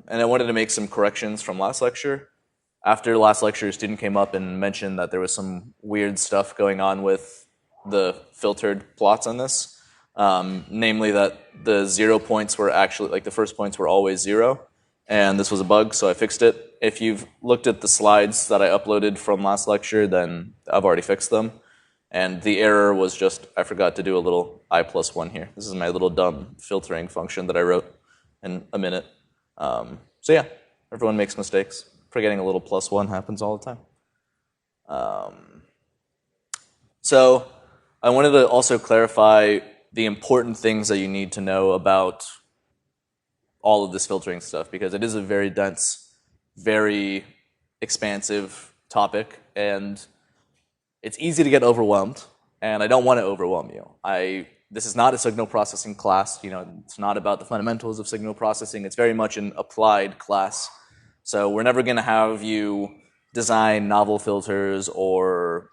And I wanted to make some corrections from last lecture. After last lecture, a student came up and mentioned that there was some weird stuff going on with the filtered plots on this. Namely that the 0 points were actually, like the first points were always 0. And this was a bug, so I fixed it. If you've looked at the slides that I uploaded from last lecture, then I've already fixed them. And the error was just, I forgot to do a little I+1 here. This is my little dumb filtering function that I wrote in a minute. So yeah, everyone makes mistakes. Forgetting a little +1 happens all the time. So I wanted to also clarify the important things that you need to know about all of this filtering stuff, because it is a very dense, very expansive topic, and it's easy to get overwhelmed, and I don't want to overwhelm you. This is not a signal processing class. It's not about the fundamentals of signal processing. It's very much an applied class. So we're never going to have you design novel filters or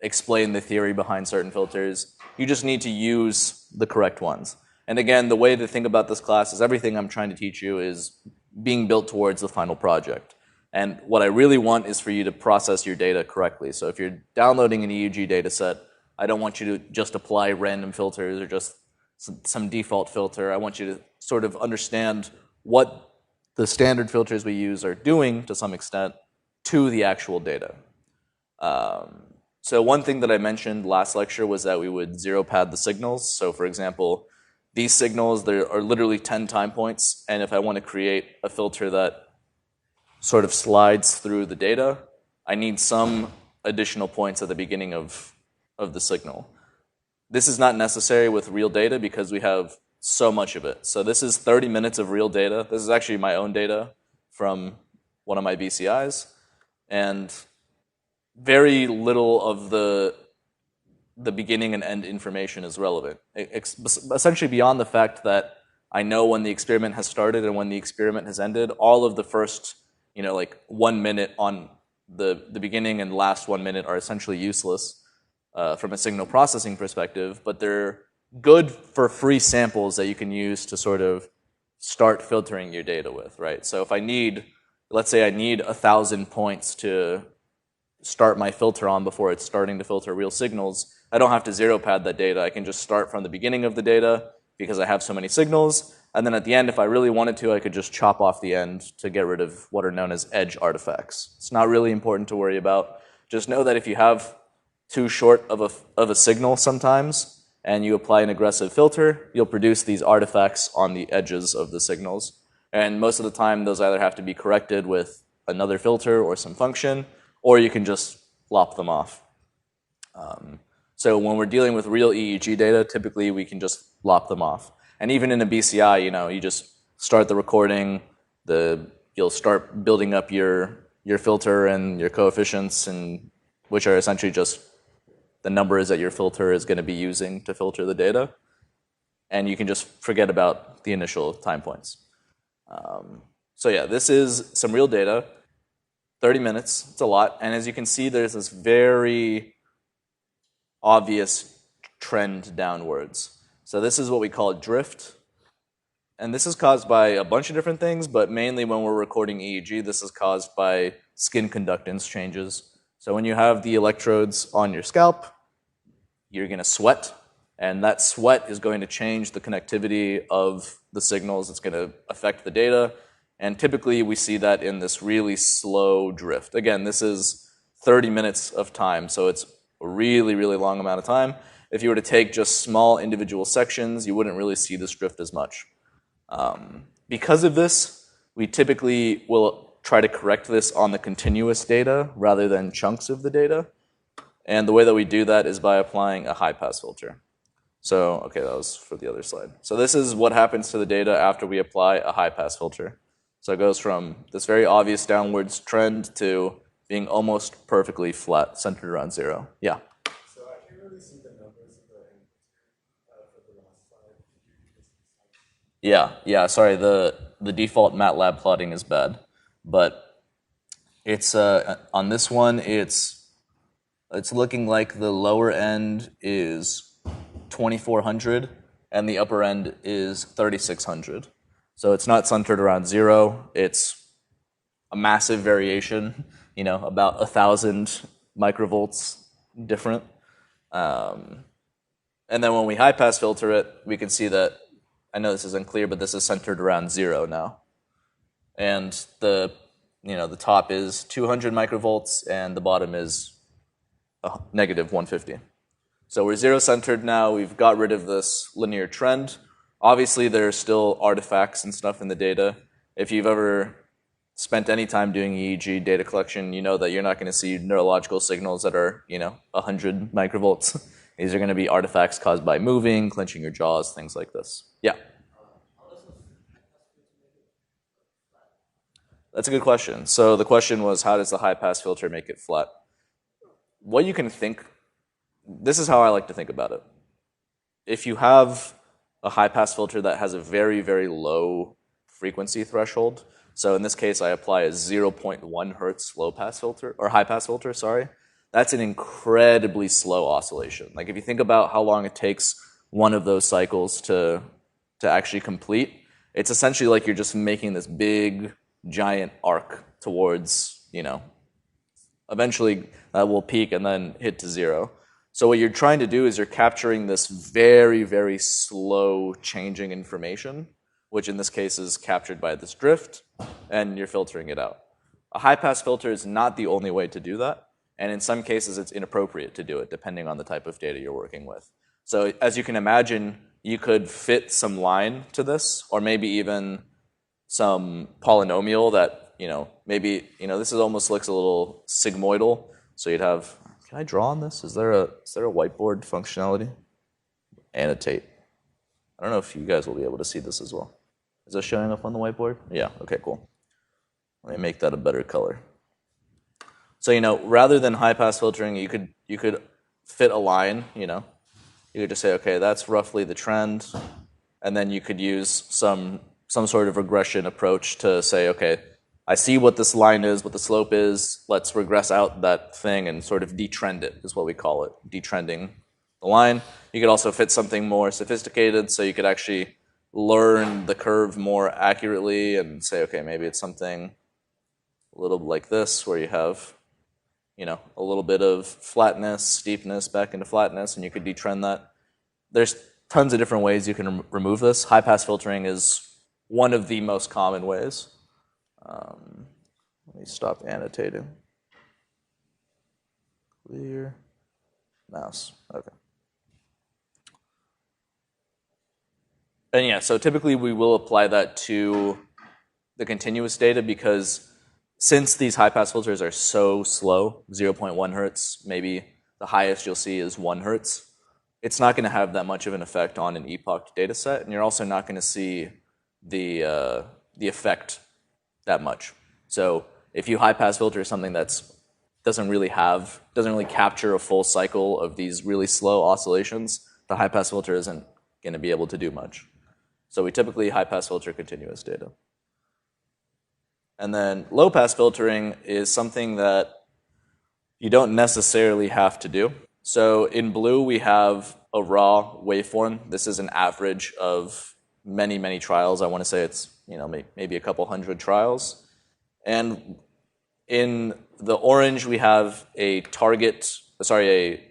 explain the theory behind certain filters. You just need to use the correct ones. And again, the way to think about this class is everything I'm trying to teach you is being built towards the final project. And what I really want is for you to process your data correctly. So if you're downloading an EEG data set, I don't want you to just apply random filters or just some default filter. I want you to sort of understand what the standard filters we use are doing to some extent to the actual data. So one thing that I mentioned last lecture was that we would zero pad the signals. So for example, these signals, there are literally 10 time points, and if I want to create a filter that sort of slides through the data, I need some additional points at the beginning of the signal. This is not necessary with real data because we have so much of it. So this is 30 minutes of real data. This is actually my own data from one of my BCIs, and very little of the beginning and end information is relevant. Essentially beyond the fact that I know when the experiment has started and when the experiment has ended, all of the first, like 1 minute on the beginning and last 1 minute are essentially useless from a signal processing perspective, but they're good for free samples that you can use to sort of start filtering your data with, right? So if I need, let's say I need 1,000 points to start my filter on before it's starting to filter real signals, I don't have to zero pad that data. I can just start from the beginning of the data because I have so many signals, and then at the end, if I really wanted to, I could just chop off the end to get rid of what are known as edge artifacts. It's not really important to worry about. Just know that if you have too short of a signal sometimes, and you apply an aggressive filter, you'll produce these artifacts on the edges of the signals. And most of the time, those either have to be corrected with another filter or some function, or you can just lop them off. So when we're dealing with real EEG data, typically we can just lop them off. And even in a BCI, you just start the recording, you'll start building up your filter and your coefficients, and which are essentially just the numbers that your filter is going to be using to filter the data. And you can just forget about the initial time points. So yeah, this is some real data. 30 minutes, it's a lot. And as you can see, there's this very obvious trend downwards. So this is what we call drift. And this is caused by a bunch of different things, but mainly when we're recording EEG, this is caused by skin conductance changes. So when you have the electrodes on your scalp, you're going to sweat, and that sweat is going to change the connectivity of the signals. It's going to affect the data, and typically we see that in this really slow drift. Again, this is 30 minutes of time, so it's a really, really long amount of time. If you were to take just small individual sections, you wouldn't really see this drift as much. Because of this, we typically will try to correct this on the continuous data rather than chunks of the data. And the way that we do that is by applying a high-pass filter. So, okay, that was for the other slide. So this is what happens to the data after we apply a high-pass filter. So it goes from this very obvious downwards trend to being almost perfectly flat, centered around 0. Yeah? So I can't really see the numbers for the last slide. Yeah, sorry, the default MATLAB plotting is bad. But it's, on this one, it's looking like the lower end is 2400 and the upper end is 3600. So it's not centered around 0. It's a massive variation, about 1,000 microvolts different. And then when we high pass filter it, we can see that, I know this is unclear, but this is centered around 0 now. And the top is 200 microvolts and the bottom is negative 150. So we're 0 centered now. We've got rid of this linear trend. Obviously, there are still artifacts and stuff in the data. If you've ever spent any time doing EEG data collection, you know that you're not going to see neurological signals that are, 100 microvolts. These are going to be artifacts caused by moving, clenching your jaws, things like this. Yeah? That's a good question. So the question was, how does the high-pass filter make it flat? What you can think, this is how I like to think about it. If you have a high-pass filter that has a very, very low frequency threshold, so in this case, I apply a 0.1 hertz low-pass filter, or high-pass filter, sorry. That's an incredibly slow oscillation. Like if you think about how long it takes one of those cycles to actually complete, it's essentially like you're just making this big, giant arc towards, eventually that will peak and then hit to 0. So what you're trying to do is you're capturing this very, very slow changing information, which in this case is captured by this drift, and you're filtering it out. A high-pass filter is not the only way to do that, and in some cases it's inappropriate to do it, depending on the type of data you're working with. So as you can imagine, you could fit some line to this, or maybe even some polynomial that, maybe, this almost looks a little sigmoidal, so you'd have, can I draw on this? Is there a whiteboard functionality? Annotate. I don't know if you guys will be able to see this as well. Is this showing up on the whiteboard? Yeah, okay, cool. Let me make that a better color. So, rather than high-pass filtering, you could fit a line, You could just say, okay, that's roughly the trend, and then you could use some sort of regression approach to say, okay, I see what this line is, what the slope is, let's regress out that thing and sort of detrend it, is what we call it, detrending the line. You could also fit something more sophisticated, so you could actually learn the curve more accurately and say, okay, maybe it's something a little like this, where you have, a little bit of flatness, steepness, back into flatness, and you could detrend that. There's tons of different ways you can remove this. High-pass filtering is one of the most common ways. Let me stop annotating. Clear. Mouse. Okay. And yeah, so typically we will apply that to the continuous data because since these high-pass filters are so slow, 0.1 hertz, maybe the highest you'll see is 1 hertz, it's not going to have that much of an effect on an epoch data set, and you're also not going to see the effect that much. So if you high-pass filter something that doesn't really capture a full cycle of these really slow oscillations, the high-pass filter isn't going to be able to do much. So we typically high-pass filter continuous data. And then low-pass filtering is something that you don't necessarily have to do. So in blue, we have a raw waveform. This is an average of many, many trials. I want to say it's maybe a couple hundred trials. And in the orange, we have a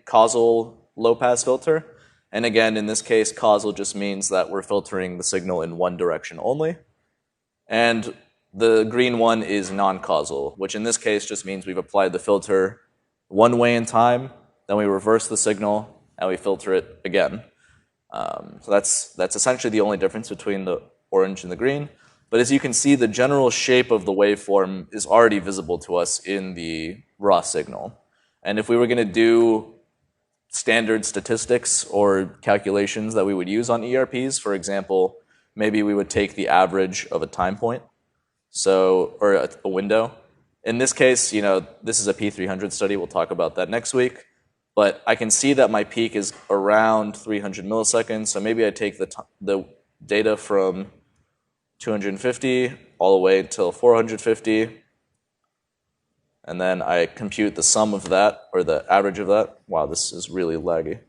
causal low-pass filter. And again, in this case, causal just means that we're filtering the signal in one direction only. And the green one is non-causal, which in this case just means we've applied the filter one way in time, then we reverse the signal, and we filter it again. So that's essentially the only difference between the orange and the green. But as you can see, the general shape of the waveform is already visible to us in the raw signal. And if we were going to do standard statistics or calculations that we would use on ERPs, for example, maybe we would take the average of a time point, or a window. In this case, this is a P300 study. We'll talk about that next week. But I can see that my peak is around 300 milliseconds. So maybe I take the data from 250 all the way until 450. And then I compute the sum of that, or the average of that. Wow, this is really laggy.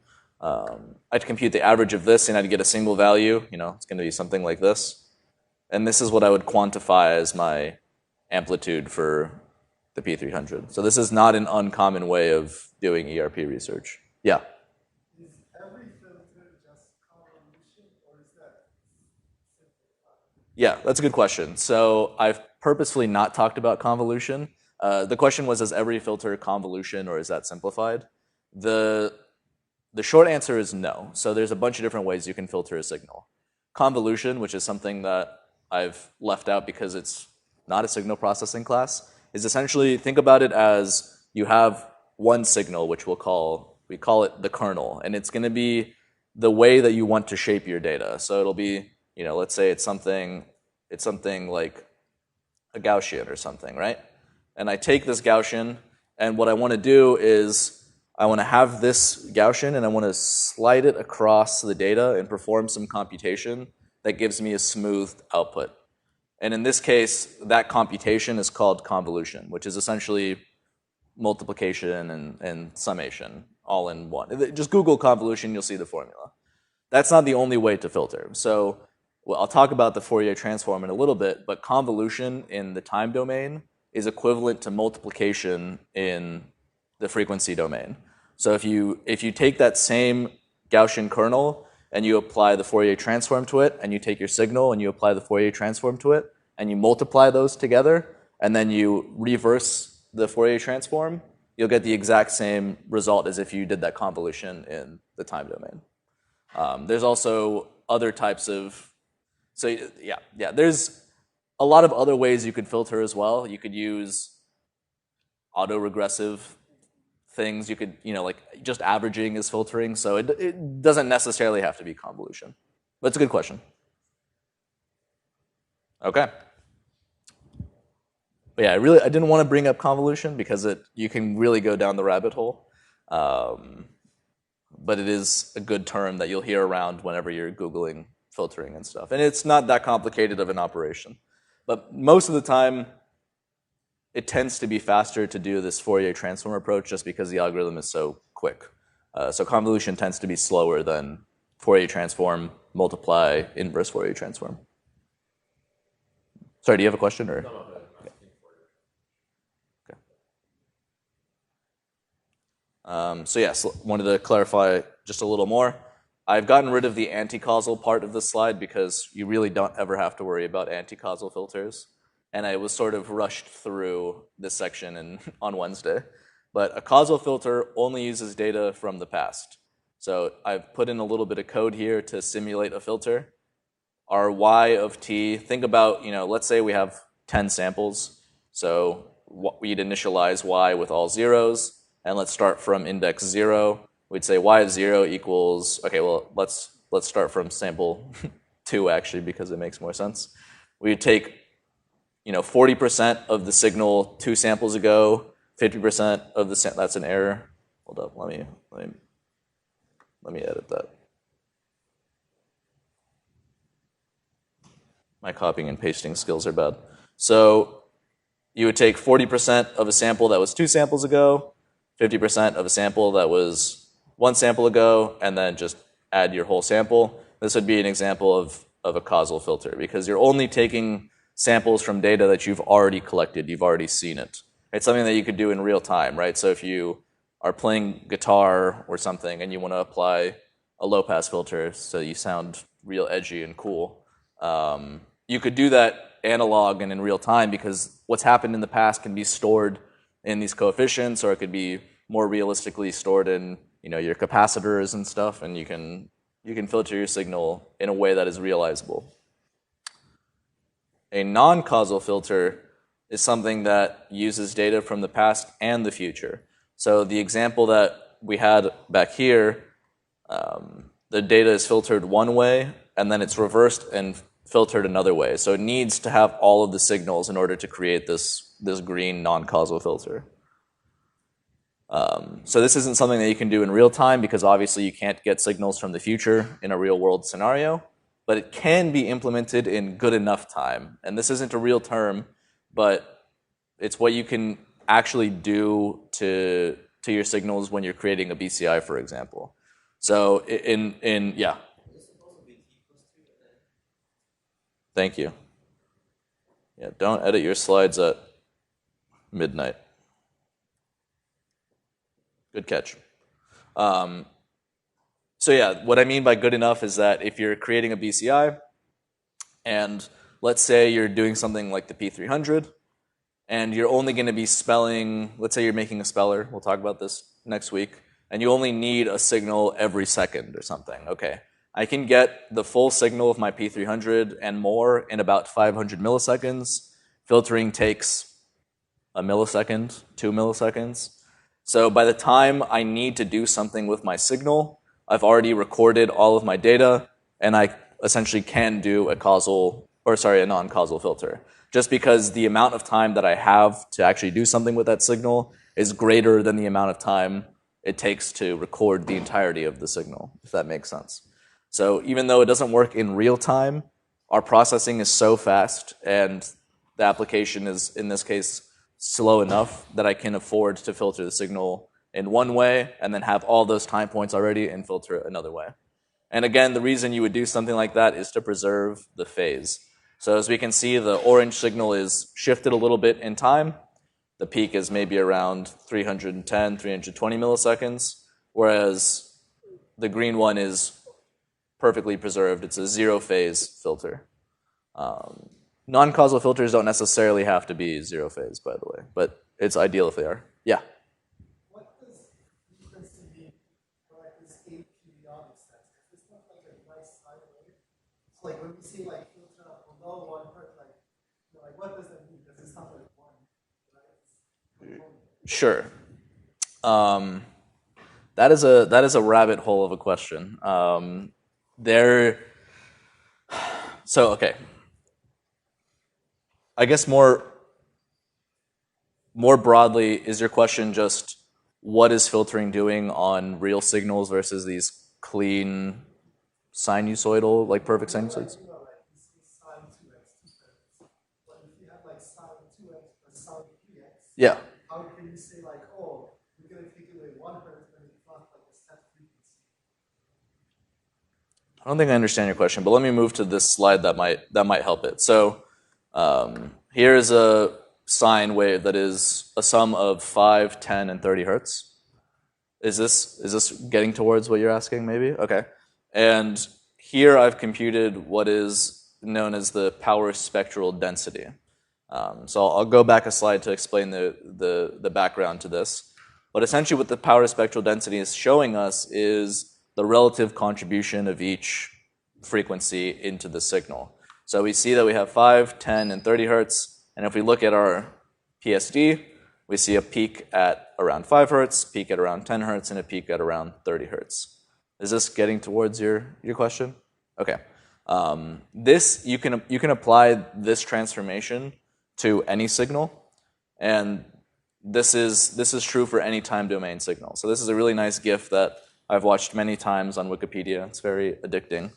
I'd compute the average of this, and I'd get a single value. It's going to be something like this. And this is what I would quantify as my amplitude for the P300. So this is not an uncommon way of doing ERP research. Yeah? Is every filter just convolution, or is that simplified? Yeah, that's a good question. So I've purposefully not talked about convolution. The question was, is every filter convolution or is that simplified? The short answer is no. So there's a bunch of different ways you can filter a signal. Convolution, which is something that I've left out because it's not a signal processing class, is essentially, think about it as you have one signal, which we call it the kernel, and it's going to be the way that you want to shape your data. So it'll be, let's say it's something like a Gaussian or something, right? And I take this Gaussian, and what I want to do is I want to have this Gaussian, and I want to slide it across the data and perform some computation that gives me a smooth output. And in this case, that computation is called convolution, which is essentially multiplication and summation all in one. Just Google convolution, you'll see the formula. That's not the only way to filter. So I'll talk about the Fourier transform in a little bit, but convolution in the time domain is equivalent to multiplication in the frequency domain. So if you take that same Gaussian kernel and you apply the Fourier transform to it, and you take your signal and you apply the Fourier transform to it, and you multiply those together, and then you reverse the Fourier transform, you'll get the exact same result as if you did that convolution in the time domain. There's also other types of, there's a lot of other ways you could filter as well. You could use autoregressive things. You could, like just averaging is filtering, so it doesn't necessarily have to be convolution. But it's a good question. Okay. But yeah, I didn't want to bring up convolution because you can really go down the rabbit hole. But it is a good term that you'll hear around whenever you're Googling filtering and stuff. And it's not that complicated of an operation. But most of the time, it tends to be faster to do this Fourier transform approach just because the algorithm is so quick. So convolution tends to be slower than Fourier transform, multiply, inverse Fourier transform. Sorry, do you have a question? Or? No, okay. So yes, wanted to clarify just a little more. I've gotten rid of the anti-causal part of this slide because you really don't ever have to worry about anti-causal filters. And I was sort of rushed through this section on Wednesday. But a causal filter only uses data from the past. So I've put in a little bit of code here to simulate a filter. Our y of t, think about, let's say we have 10 samples. So we'd initialize y with all zeros. And let's start from index 0. We'd say y of 0 equals, okay, well, let's start from sample 2, actually, because it makes more sense. We'd take 40% of the signal 2 samples ago, 50% of the that's an error. Hold up, let me edit that. My copying and pasting skills are bad. So you would take 40% of a sample that was 2 samples ago, 50% of a sample that was 1 sample ago, and then just add your whole sample. This would be an example of a causal filter because you're only taking samples from data that you've already collected, you've already seen it. It's something that you could do in real time, right? So if you are playing guitar or something and you want to apply a low-pass filter so you sound real edgy and cool, you could do that analog and in real time because what's happened in the past can be stored in these coefficients, or it could be more realistically stored in your capacitors and stuff, and you can filter your signal in a way that is realizable. A non-causal filter is something that uses data from the past and the future. So the example that we had back here, the data is filtered one way, and then it's reversed and filtered another way. So it needs to have all of the signals in order to create this green non-causal filter. So this isn't something that you can do in real time because obviously you can't get signals from the future in a real world scenario, but it can be implemented in good enough time. And this isn't a real term, but it's what you can actually do to your signals when you're creating a BCI, for example. So yeah. Thank you. Yeah, don't edit your slides at midnight. Good catch. So yeah, what I mean by good enough is that if you're creating a BCI, and let's say you're doing something like the P300, and you're only going to be spelling, let's say you're making a speller, we'll talk about this next week, and you only need a signal every second or something. Okay, I can get the full signal of my P300 and more in about 500 milliseconds. Filtering takes a millisecond, 2 milliseconds. So by the time I need to do something with my signal, I've already recorded all of my data, and I essentially can do a non-causal filter. Just because the amount of time that I have to actually do something with that signal is greater than the amount of time it takes to record the entirety of the signal, if that makes sense. So even though it doesn't work in real time, our processing is so fast, and the application is, in this case, slow enough that I can afford to filter the signal in one way and then have all those time points already and filter it another way. And again, the reason you would do something like that is to preserve the phase. So as we can see, the orange signal is shifted a little bit in time. The peak is maybe around 310, 320 milliseconds, whereas the green one is perfectly preserved. It's a zero phase filter. Non-causal filters don't necessarily have to be zero phase, by the way, but it's ideal if they are. Yeah? What does frequency mean for like this aperiodic sense? If it's not like a nice sine wave, so like when we say like filter below 1 hertz, like what does that mean? Does it sound like 1? Right? Sure. That is a rabbit hole of a question. Okay. I guess more broadly, is your question just what is filtering doing on real signals versus these clean sinusoidal, like perfect sinusoids? You know, like you see sine 2x, 2x. But if you have like sine 2x plus sine 3x, Yeah. how can you say like, oh, we're going to take away 1 hertz and it's not like a set frequency? I don't think I understand your question, but let me move to this slide that might help it. So here is a sine wave that is a sum of 5, 10, and 30 hertz. Is this getting towards what you're asking, maybe? Okay. And here I've computed what is known as the power spectral density. So I'll go back a slide to explain the background to this. But essentially what the power spectral density is showing us is the relative contribution of each frequency into the signal. So we see that we have 5, 10, and 30 hertz. And if we look at our PSD, we see a peak at around 5 hertz, peak at around 10 hertz, and a peak at around 30 hertz. Is this getting towards your question? Okay. You can apply this transformation to any signal, and this is true for any time domain signal. So this is a really nice GIF that I've watched many times on Wikipedia. It's very addicting.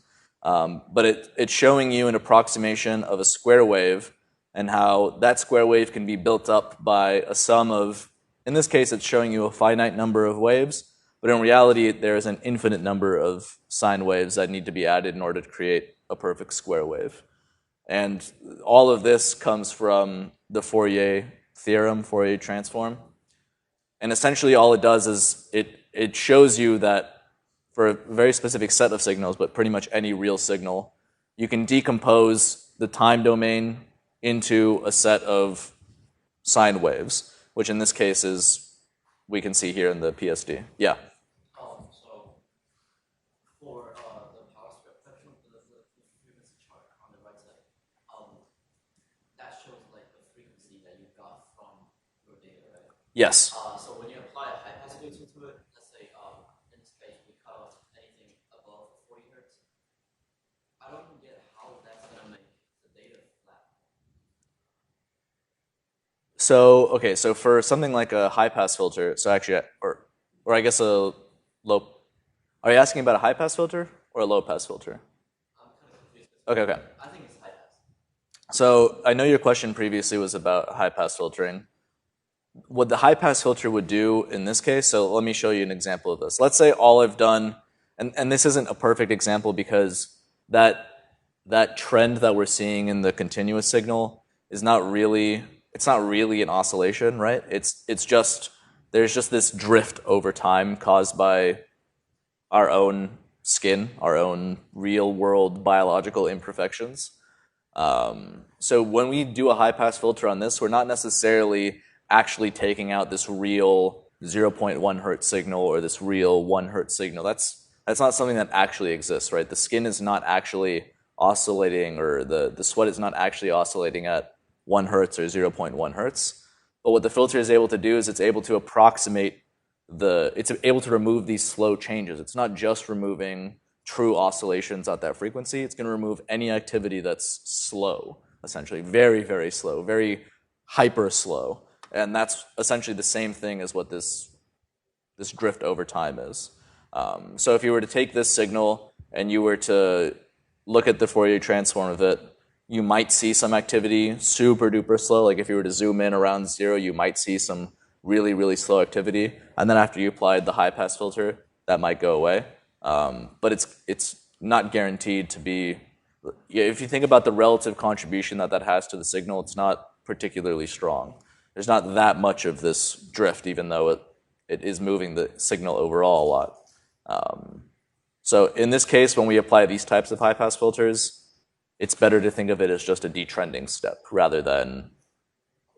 But it's showing you an approximation of a square wave and how that square wave can be built up by a sum of, in this case, it's showing you a finite number of waves, but in reality, there's an infinite number of sine waves that need to be added in order to create a perfect square wave. And all of this comes from the Fourier theorem, Fourier transform. And essentially all it does is it shows you that for a very specific set of signals, but pretty much any real signal, you can decompose the time domain into a set of sine waves, which in this case is, we can see here in the PSD. Yeah? So for the power spectrum, the frequency chart on the right side, that shows like the frequency that you got from your data, right? Yes. So when you apply a high pass filter to it, let's say in this case we cut off anything above 40 hertz. I don't get how that's gonna make the data flat. So, okay, so for something like a high-pass filter, so actually, or I guess a low, are you asking about a high-pass filter or a low-pass filter? I'm kind of confused. Okay. I think it's high pass. So I know your question previously was about high-pass filtering. What the high-pass filter would do in this case, so let me show you an example of this. Let's say all I've done, and this isn't a perfect example because that trend that we're seeing in the continuous signal is not really, it's not really an oscillation, right? It's just, there's just this drift over time caused by our own skin, our own real world biological imperfections. So when we do a high pass filter on this, we're not necessarily actually taking out this real 0.1 hertz signal or this real 1 hertz signal. That's not something that actually exists, right? The skin is not actually oscillating, or the sweat is not actually oscillating at 1 hertz or 0.1 hertz. But what the filter is able to do is it's able to approximate it's able to remove these slow changes. It's not just removing true oscillations at that frequency. It's going to remove any activity that's slow, essentially, very, very slow, very hyper slow. And that's essentially the same thing as what this drift over time is. So if you were to take this signal and you were to look at the Fourier transform of it, you might see some activity super duper slow. Like if you were to zoom in around 0, you might see some really, really slow activity. And then after you applied the high pass filter, that might go away. But it's not guaranteed to be, if you think about the relative contribution that has to the signal, it's not particularly strong. There's not that much of this drift, even though it is moving the signal overall a lot. So in this case, when we apply these types of high pass filters, it's better to think of it as just a detrending step rather than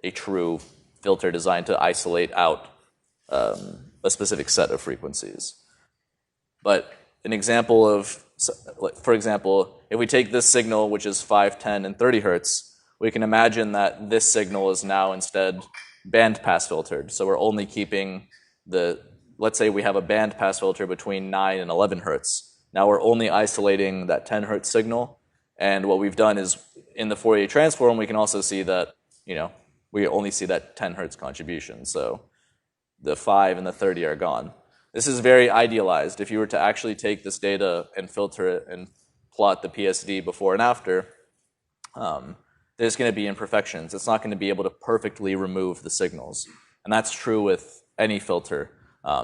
a true filter designed to isolate out a specific set of frequencies. But an example of, for example, if we take this signal, which is 5, 10, and 30 hertz, we can imagine that this signal is now instead band pass filtered. So we're only keeping let's say we have a band pass filter between 9 and 11 hertz. Now we're only isolating that 10 hertz signal. And what we've done is, in the Fourier transform, we can also see that, we only see that 10 hertz contribution. So the 5 and the 30 are gone. This is very idealized. If you were to actually take this data and filter it and plot the PSD before and after, there's going to be imperfections. It's not going to be able to perfectly remove the signals. And that's true with any filter.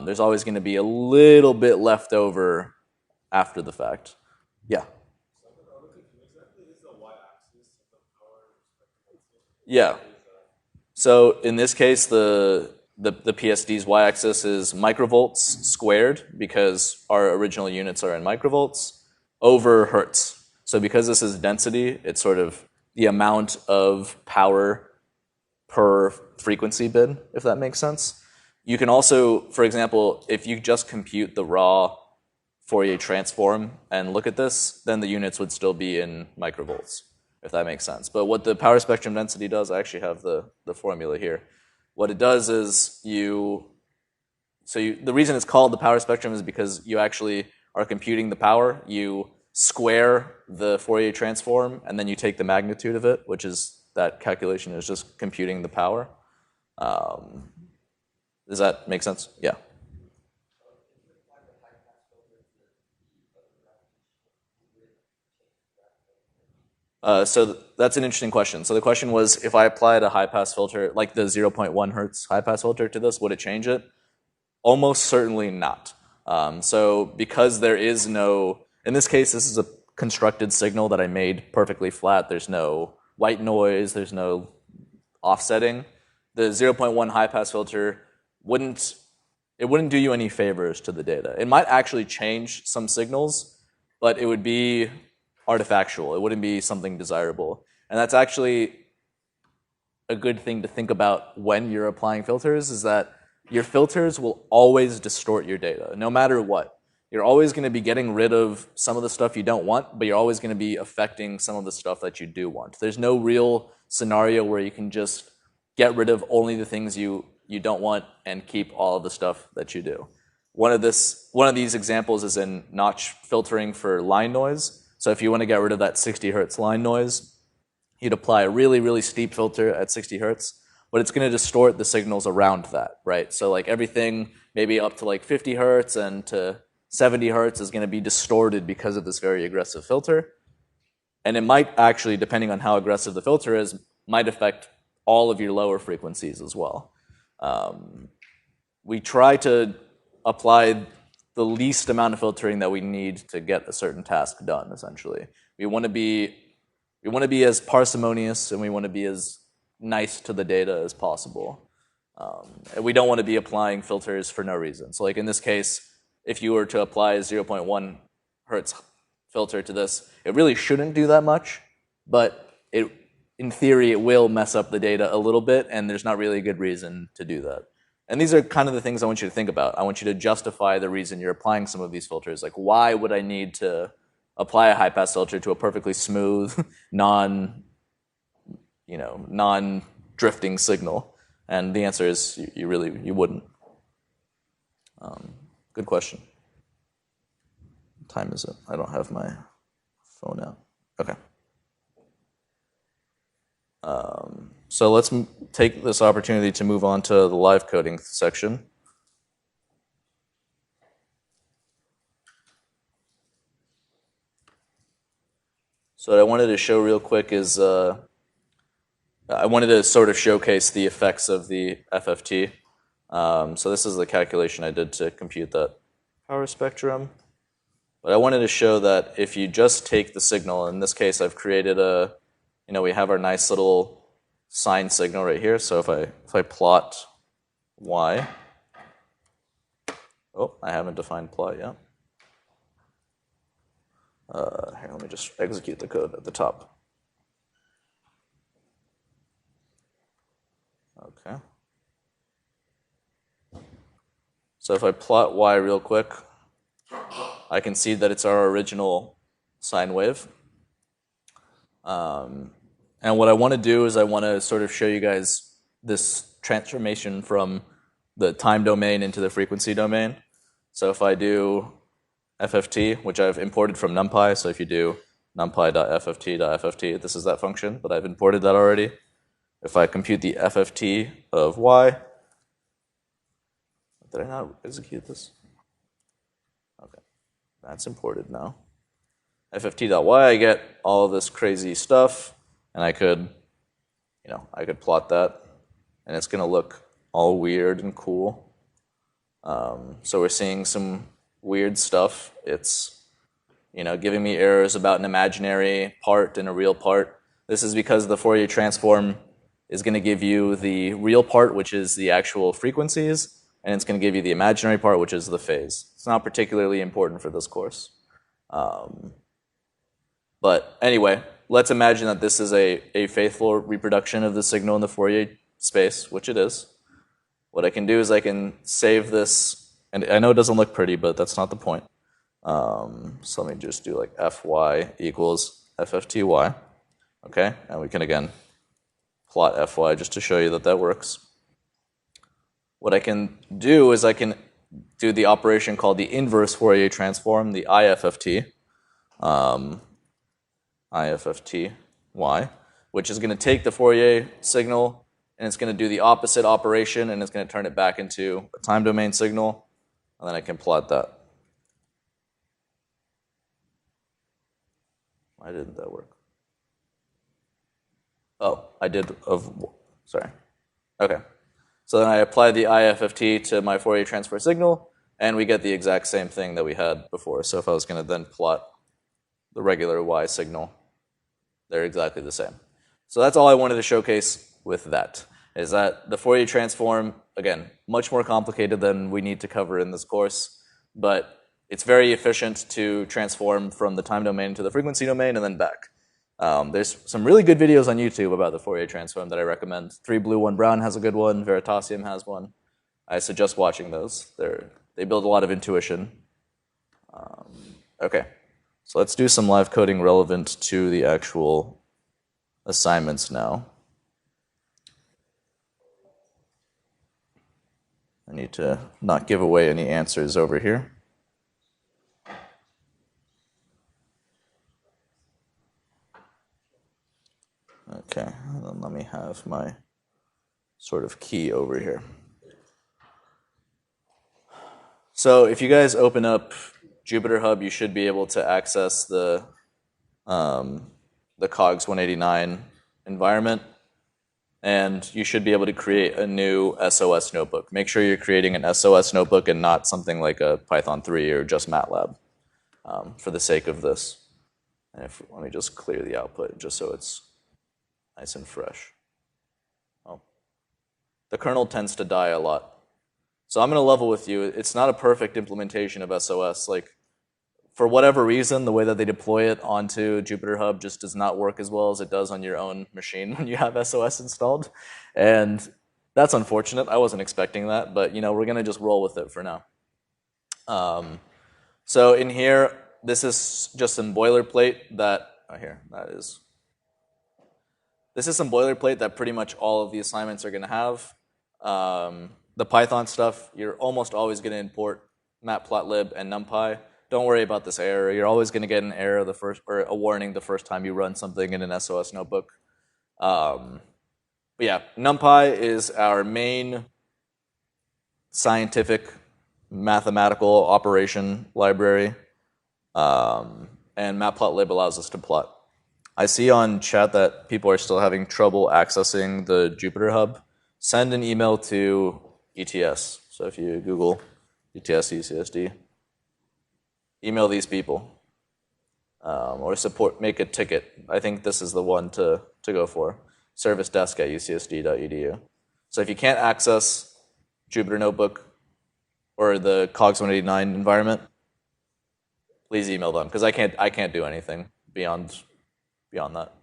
There's always going to be a little bit left over after the fact. Yeah? Yeah. So in this case, the PSD's y-axis is microvolts squared, because our original units are in microvolts, over hertz. So because this is density, it's sort of the amount of power per frequency bid, if that makes sense. You can also, for example, if you just compute the raw Fourier transform and look at this, then the units would still be in microvolts, if that makes sense. But what the power spectrum density does, I actually have the formula here. What it does is the reason it's called the power spectrum is because you actually are computing the power. You square the Fourier transform, and then you take the magnitude of it, which is, that calculation is just computing the power. Does that make sense? Yeah. So that's an interesting question. So the question was, if I applied a high-pass filter, like the 0.1 hertz high-pass filter to this, would it change it? Almost certainly not. So because there is no, in this case, this is a constructed signal that I made perfectly flat. There's no white noise. There's no offsetting. The 0.1 high-pass filter wouldn't do you any favors to the data. It might actually change some signals, but it would be artifactual. It wouldn't be something desirable. And that's actually a good thing to think about when you're applying filters, is that your filters will always distort your data, no matter what. You're always going to be getting rid of some of the stuff you don't want, but you're always going to be affecting some of the stuff that you do want. There's no real scenario where you can just get rid of only the things you don't want and keep all of the stuff that you do. One of these examples is in notch filtering for line noise. So if you want to get rid of that 60 hertz line noise, you'd apply a really, really steep filter at 60 hertz, but it's going to distort the signals around that, right? So like everything maybe up to like 50 hertz and to 70 hertz is going to be distorted because of this very aggressive filter. And it might actually, depending on how aggressive the filter is, might affect all of your lower frequencies as well. We try to apply the least amount of filtering that we need to get a certain task done, essentially. We want to we want to be as parsimonious and we want to be as nice to the data as possible. And we don't want to be applying filters for no reason. So like in this case, if you were to apply a 0.1 hertz filter to this, it really shouldn't do that much, but in theory, it will mess up the data a little bit, and there's not really a good reason to do that. And these are kind of the things I want you to think about. I want you to justify the reason you're applying some of these filters. Like, why would I need to apply a high-pass filter to a perfectly smooth, non-drifting signal? And the answer is you wouldn't. Good question. What time is it? I don't have my phone out. Okay. So let's take this opportunity to move on to the live coding section. So what I wanted to show real quick is I wanted to sort of showcase the effects of the FFT. So this is the calculation I did to compute that power spectrum. But I wanted to show that if you just take the signal, in this case I've created we have our nice little sine signal right here. So if I plot y, I haven't defined plot yet. Here, let me just execute the code at the top. Okay. So if I plot y real quick, I can see that it's our original sine wave. And what I want to do is I want to sort of show you guys this transformation from the time domain into the frequency domain. So if I do FFT, which I've imported from NumPy, so if you do numpy.fft.fft, this is that function, but I've imported that already. If I compute the FFT of y, did I not execute this? Okay, that's imported now. FFT.y, I get all of this crazy stuff, and I could plot that, and it's going to look all weird and cool. So we're seeing some weird stuff. It's, giving me errors about an imaginary part and a real part. This is because the Fourier transform is going to give you the real part, which is the actual frequencies, and it's going to give you the imaginary part, which is the phase. It's not particularly important for this course. But anyway, let's imagine that this is a faithful reproduction of the signal in the Fourier space, which it is. What I can do is I can save this, and I know it doesn't look pretty, but that's not the point. So let me just do like fy equals ffty, okay? And we can again plot fy just to show you that that works. What I can do is I can do the operation called the inverse Fourier transform, the IFFT. IFFT y, which is going to take the Fourier signal and it's going to do the opposite operation and it's going to turn it back into a time domain signal, and then I can plot that. Why didn't that work? Oh, I did sorry. Okay. So then I apply the IFFT to my Fourier transfer signal and we get the exact same thing that we had before. So if I was going to then plot the regular y signal, they're exactly the same. So that's all I wanted to showcase with that, is that the Fourier transform, again, much more complicated than we need to cover in this course, but it's very efficient to transform from the time domain to the frequency domain and then back. There's some really good videos on YouTube about the Fourier transform that I recommend. 3 Blue 1 Brown has a good one, Veritasium has one. I suggest watching those. They build a lot of intuition. Okay. So let's do some live coding relevant to the actual assignments now. I need to not give away any answers over here. Okay, and then let me have my sort of key over here. So if you guys open up Jupyter Hub, you should be able to access the COGS 189 environment, and you should be able to create a new SOS notebook. Make sure you're creating an SOS notebook and not something like a Python 3 or just MATLAB for the sake of this. And let me just clear the output just so it's nice and fresh. Oh. The kernel tends to die a lot. So I'm going to level with you. It's not a perfect implementation of SOS. Like, for whatever reason, the way that they deploy it onto Jupyter Hub just does not work as well as it does on your own machine when you have SOS installed. And that's unfortunate. I wasn't expecting that, but we're going to just roll with it for now. So in here, this is just some boilerplate that, this is some boilerplate that pretty much all of the assignments are going to have. The Python stuff, you're almost always going to import matplotlib and numpy. Don't worry about this error. You're always going to get an error or a warning the first time you run something in an SOS notebook. But yeah, numpy is our main scientific mathematical operation library, and matplotlib allows us to plot. I see on chat that people are still having trouble accessing the Jupyter Hub. Send an email to ETS. So if you Google ETS UCSD, email these people, or make a ticket. I think this is the one to go for. servicedesk@ucsd.edu. So if you can't access Jupyter Notebook or the Cogs 189 environment, please email them, because I can't do anything beyond that.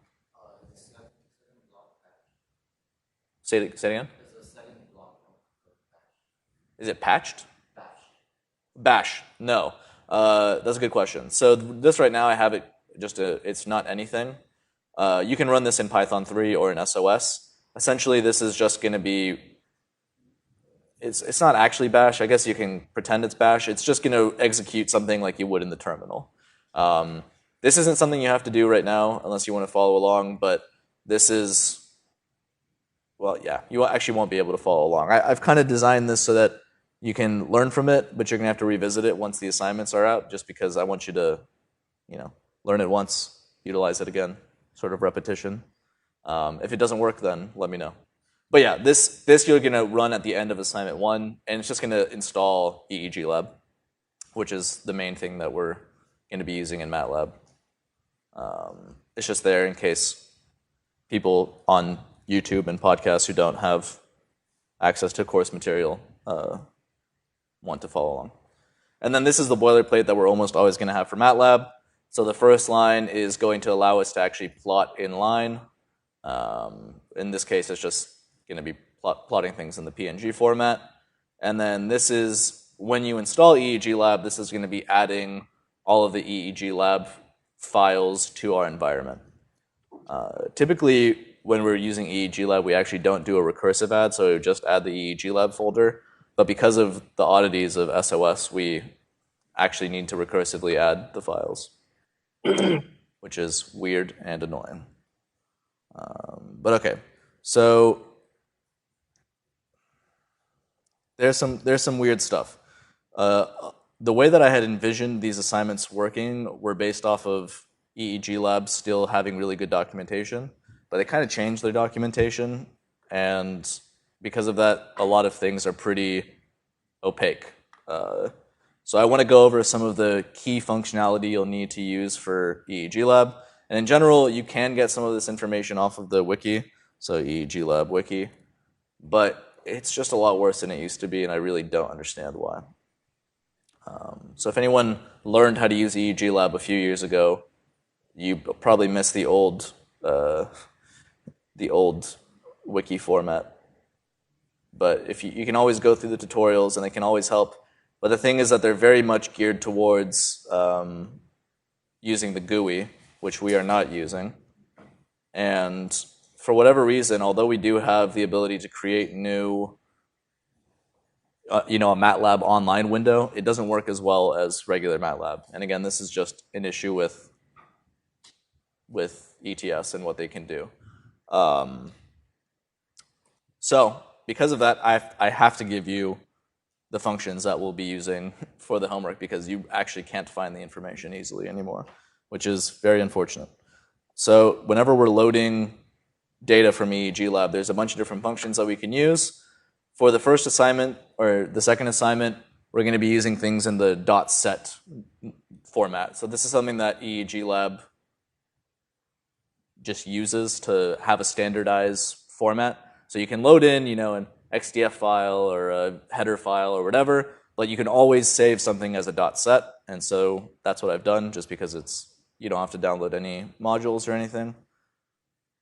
Say it again. There's a second block of bash. Is it patched? Bash. Bash. No. That's a good question. So this right now I have it it's not anything. You can run this in Python 3 or in SOS. Essentially, this is just going to be, it's not actually bash. I guess you can pretend it's bash. It's just going to execute something like you would in the terminal. This isn't something you have to do right now unless you want to follow along, but this is, well, yeah, you actually won't be able to follow along. I've kind of designed this so that you can learn from it, but you're going to have to revisit it once the assignments are out, just because I want you to, learn it once, utilize it again, sort of repetition. If it doesn't work, then let me know. But yeah, this you're going to run at the end of assignment 1, and it's just going to install EEG Lab, which is the main thing that we're going to be using in MATLAB. It's just there in case people on YouTube and podcasts who don't have access to course material want to follow along. And then this is the boilerplate that we're almost always going to have for MATLAB. So the first line is going to allow us to actually plot in line. In this case, it's just going to be plotting things in the PNG format. And then this is, when you install EEG Lab, this is going to be adding all of the EEG Lab files to our environment. Typically, when we're using EEG Lab, we actually don't do a recursive add, so we just add the EEG Lab folder. But because of the oddities of SOS, we actually need to recursively add the files, which is weird and annoying. But okay, so there's some weird stuff. The way that I had envisioned these assignments working were based off of EEG Lab still having really good documentation, but they kind of changed their documentation, and because of that, a lot of things are pretty opaque. So I want to go over some of the key functionality you'll need to use for EEG Lab. And in general, you can get some of this information off of the wiki, so EEG Lab wiki, but it's just a lot worse than it used to be, and I really don't understand why. So if anyone learned how to use EEG Lab a few years ago, you probably missed the old wiki format. But if you can always go through the tutorials, and they can always help. But the thing is that they're very much geared towards using the GUI, which we are not using. And for whatever reason, although we do have the ability to create new, a MATLAB online window, it doesn't work as well as regular MATLAB. And again, this is just an issue with ETS and what they can do. So because of that, I have to give you the functions that we'll be using for the homework, because you actually can't find the information easily anymore, which is very unfortunate. So whenever we're loading data from EEG Lab, there's a bunch of different functions that we can use. For the first assignment, or the second assignment, we're going to be using things in the .set format. So this is something that EEG Lab just uses to have a standardized format. So you can load in, an XDF file or a header file or whatever, but you can always save something as a .set, and so that's what I've done, just because you don't have to download any modules or anything.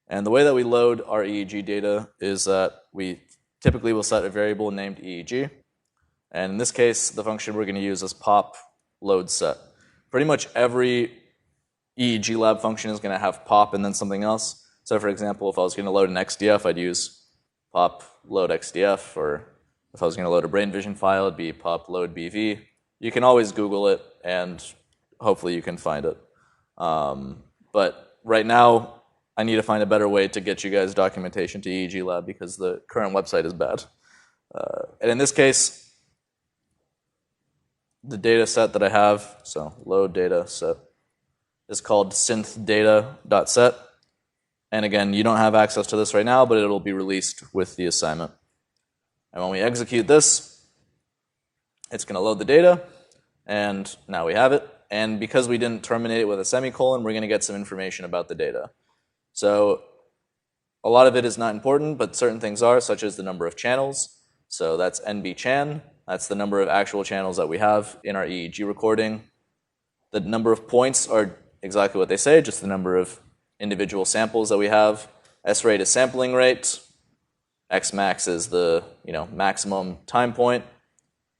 And the way that we load our EEG data is that we typically will set a variable named EEG, and in this case, the function we're going to use is pop load set. Pretty much every EEG lab function is going to have pop and then something else. So for example, if I was going to load an XDF, I'd use pop load XDF, or if I was going to load a brain vision file, it'd be pop load BV. You can always Google it, and hopefully you can find it. But right now, I need to find a better way to get you guys documentation to EEG Lab because the current website is bad. And in this case, the data set that I have, so load data set, is called synthdata.set. And again, you don't have access to this right now, but it'll be released with the assignment. And when we execute this, it's going to load the data, and now we have it. And because we didn't terminate it with a semicolon, we're going to get some information about the data. So a lot of it is not important, but certain things are, such as the number of channels. So that's NB-chan. That's the number of actual channels that we have in our EEG recording. The number of points are exactly what they say, just the number of individual samples that we have. S-rate is sampling rate. X-max is the maximum time point.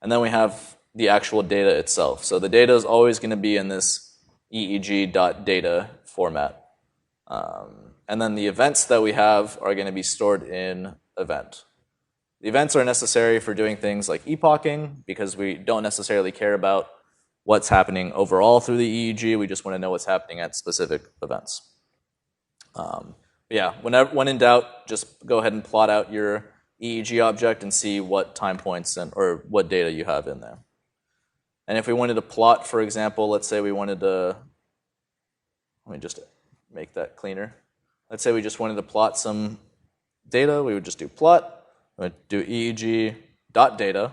And then we have the actual data itself. So the data is always going to be in this EEG.data format. And then the events that we have are going to be stored in event. The events are necessary for doing things like epoching, because we don't necessarily care about what's happening overall through the EEG. We just want to know what's happening at specific events. Yeah, when in doubt, just go ahead and plot out your EEG object and see what time points or what data you have in there. And if we wanted to plot, for example, let's say we wanted to, let me just make that cleaner. Let's say we just wanted to plot some data, we would just do plot. We would do EEG.data,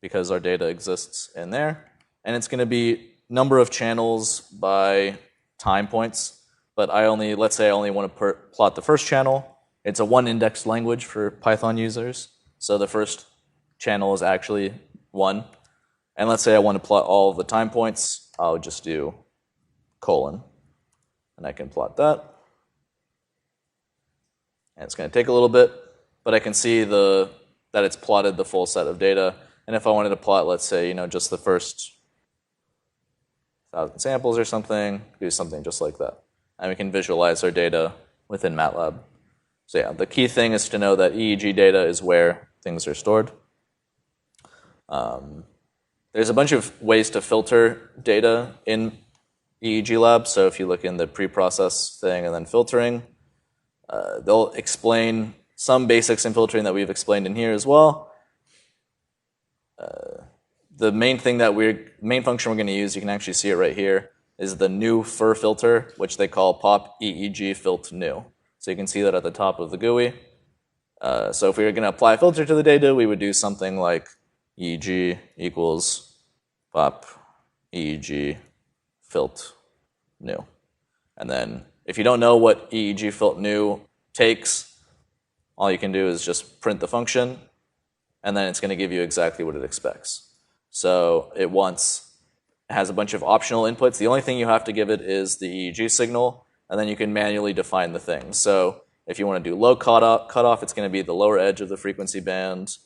because our data exists in there. And it's going to be number of channels by time points. But let's say I only want to plot the first channel. It's a one-indexed language for Python users. So the first channel is actually 1. And let's say I want to plot all of the time points. I'll just do colon. And I can plot that. And it's going to take a little bit, but I can see that it's plotted the full set of data. And if I wanted to plot, let's say, just the first 1,000 samples or something, do something just like that. And we can visualize our data within MATLAB. So yeah, the key thing is to know that EEG data is where things are stored. There's a bunch of ways to filter data in EEG Lab. So if you look in the pre-process thing and then filtering, they'll explain some basics in filtering that we've explained in here as well. The main function we're going to use, you can actually see it right here, is the new fir filter, which they call pop EEG filt new. So you can see that at the top of the GUI. So if we were going to apply a filter to the data, we would do something like EEG equals pop EEG filt new. And then if you don't know what EEG filt new takes, all you can do is just print the function, and then it's going to give you exactly what it expects. So it has a bunch of optional inputs. The only thing you have to give it is the EEG signal, and then you can manually define the things. So if you want to do low cutoff, it's going to be the lower edge of the frequency band.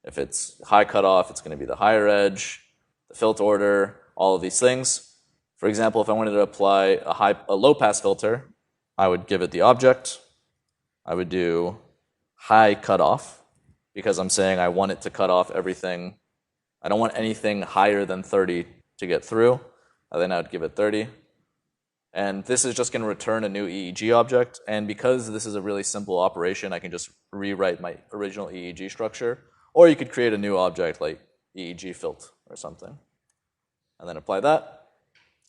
If it's high cutoff, it's going to be the higher edge, the filter order, all of these things. For example, if I wanted to apply a low pass filter, I would give it the object. I would do high cutoff, because I'm saying I want it to cut off everything. I don't want anything higher than 30 to get through. Then I would give it 30. And this is just going to return a new EEG object. And because this is a really simple operation, I can just rewrite my original EEG structure. Or you could create a new object like EEG filt or something. And then apply that.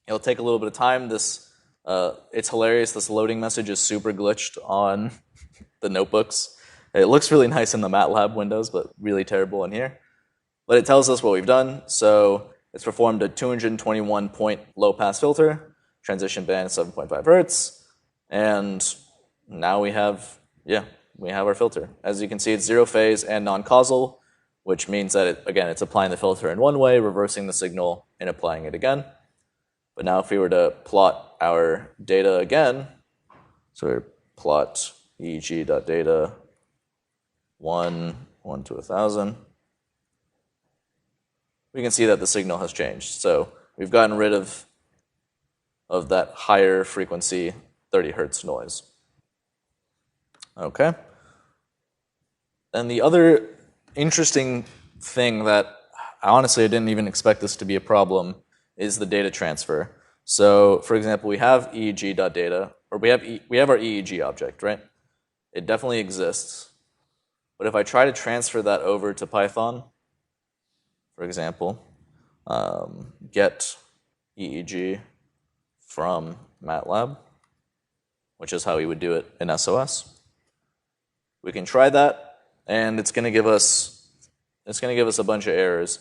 It'll take a little bit of time. It's hilarious. This loading message is super glitched on the notebooks. It looks really nice in the MATLAB windows, but really terrible in here. But it tells us what we've done. So it's performed a 221-point low-pass filter, transition band 7.5 hertz, and now we have our filter. As you can see, it's zero phase and non-causal, which means that, it's applying the filter in one way, reversing the signal, and applying it again. But now if we were to plot our data again, so we plot EEG.data 1 to 1,000, we can see that the signal has changed. So we've gotten rid of that higher frequency 30 hertz noise. Okay. And the other interesting thing that honestly I didn't even expect this to be a problem is the data transfer. So for example, we have EEG.data, or we have our EEG object, right? It definitely exists. But if I try to transfer that over to Python, for example, get EEG from MATLAB, which is how we would do it in SOS. We can try that, and it's going to give us a bunch of errors.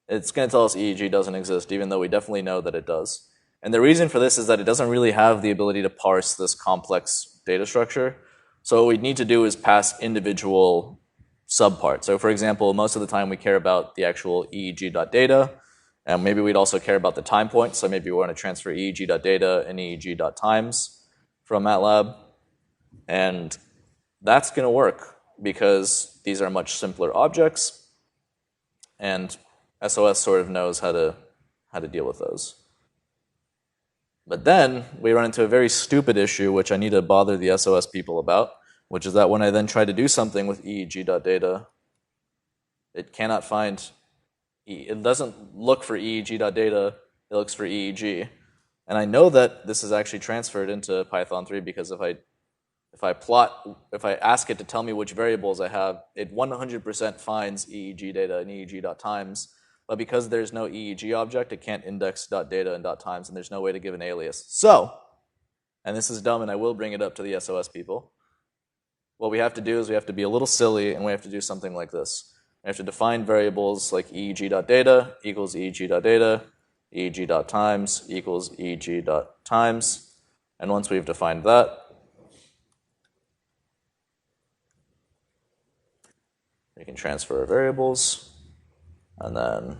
It's going to tell us EEG doesn't exist, even though we definitely know that it does. And the reason for this is that it doesn't really have the ability to parse this complex data structure. So what we need to do is pass individual subparts. So for example, most of the time we care about the actual EEG.data, and maybe we'd also care about the time point. So maybe we want to transfer EEG.data and EEG.times from MATLAB. And that's going to work because these are much simpler objects, and SOS sort of knows how to deal with those. But then we run into a very stupid issue, which I need to bother the SOS people about, which is that when I then try to do something with EEG.data, it cannot find, it doesn't look for EEG.data, it looks for EEG. And I know that this is actually transferred into Python 3 because if I ask it to tell me which variables I have, it 100% finds EEG data and EEG.times. But because there's no EEG object, it can't index .data and .times, and there's no way to give an alias. So, and this is dumb, and I will bring it up to the SOS people, what we have to do is we have to be a little silly, and we have to do something like this. We have to define variables like EEG.data equals EEG.data, EEG.times equals EEG.times. And once we've defined that, we can transfer our variables, and then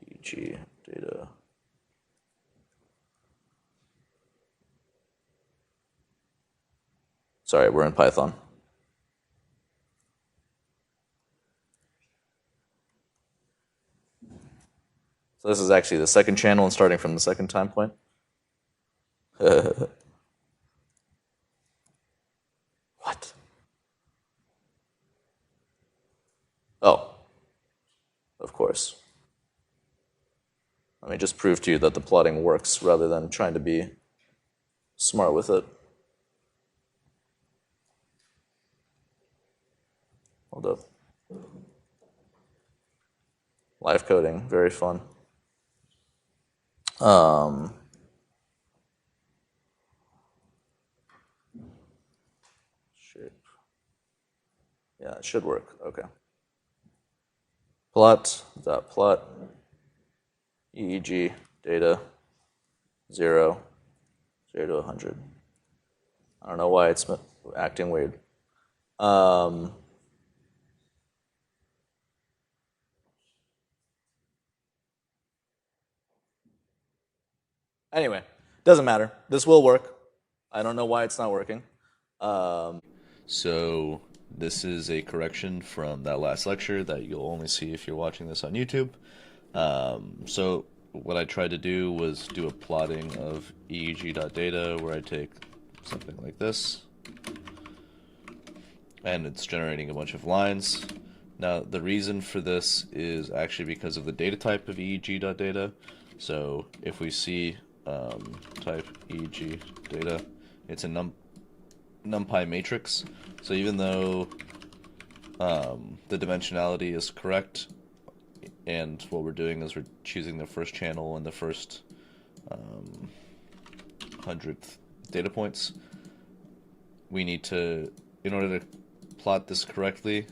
EEG data. Sorry, we're in Python. So this is actually the second channel and starting from the second time point. What? Oh, of course. Let me just prove to you that the plotting works rather than trying to be smart with it. Hold up. Live coding, very fun. Shape. Yeah, it should work. Okay. Plot EEG data 0 to 100. I don't know why it's acting weird. Anyway, doesn't matter. This will work. I don't know why it's not working. So this is a correction from that last lecture that you'll only see if you're watching this on YouTube. So what I tried to do was do a plotting of EEG.data where I take something like this, and it's generating a bunch of lines. Now the reason for this is actually because of the data type of EEG.data. So if we see type EEG data, it's a NumPy matrix. So even though the dimensionality is correct, and what we're doing is we're choosing the first channel and the first 100th data points, we need to, in order to plot this correctly,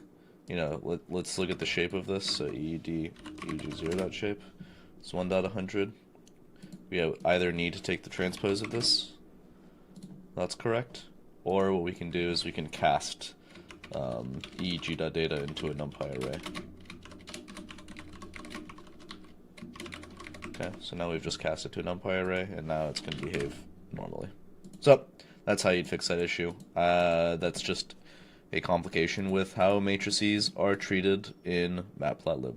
let's look at the shape of this. So EG0.shape. It's 1.100. We either need to take the transpose of this. That's correct. Or what we can do is we can cast EEG.data into a NumPy array. Okay, so now we've just cast it to a NumPy array, and now it's going to behave normally. So that's how you'd fix that issue. That's just a complication with how matrices are treated in Matplotlib.